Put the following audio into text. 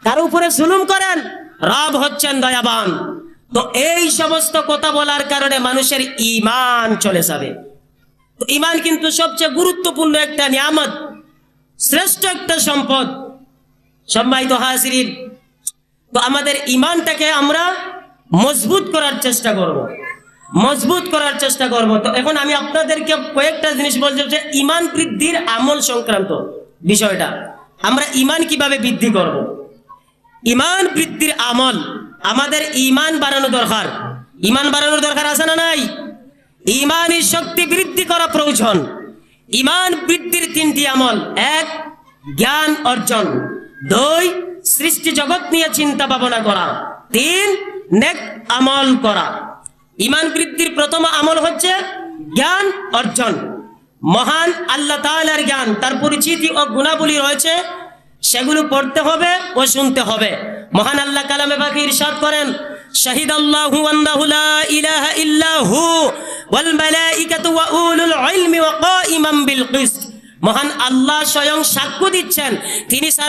কার উপরে জুলুম করেন, রব হচ্ছেন দয়াবান। তো এই সমস্ত কথা বলার কারণে মানুষের ঈমান চলে যাবে। তো ঈমান কিন্তু সবচেয়ে গুরুত্বপূর্ণ একটা নিয়ামত, শ্রেষ্ঠ একটা সম্পদ। সম্মানিত হাজিরিন, তো আমাদের ঈমানটাকে আমরা মজবুত করার চেষ্টা করব, মজবুত করার চেষ্টা করব। তো এখন আমি আপনাদেরকে কয়েকটা জিনিস বলছি যে ঈমান বৃদ্ধির আমল সংক্রান্ত বিষয়টা, আমরা ঈমান কিভাবে বৃদ্ধি করব। ঈমান বৃদ্ধির আমল, আমাদের ঈমান বাড়ানো দরকার। ঈমান বাড়ানোর দরকার আছে না নাই? ঈমানের শক্তি বৃদ্ধি করা প্রয়োজন। ঈমান বৃদ্ধির তিনটি আমল: এক, জ্ঞান অর্জন; দুই, সৃষ্টি জগৎ নিয়ে চিন্তা ভাবনা করা; তিন, নেক আমল করা। ঈমান বৃদ্ধির প্রথম আমল হচ্ছে জ্ঞান অর্জন। মহান আল্লাহ তাআলার জ্ঞান, তার পরিচিতি ও গুণাবলী রয়েছে, সেগুলো পড়তে হবে ও শুনতে হবে। মহান আল্লাহ কালামে পাকে ইরশাদ করেন, শাহিদাল্লাহু আন্নাহু লা ইলাহা ইল্লা হু ওয়াল মালাইকাতু ওয়া উলুল ইলমি ওয়া কাইমান বিল কিসত। মহান আল্লাহ স্বয়ং সাক্ষ্য দিচ্ছেন, তিনি ছাড়া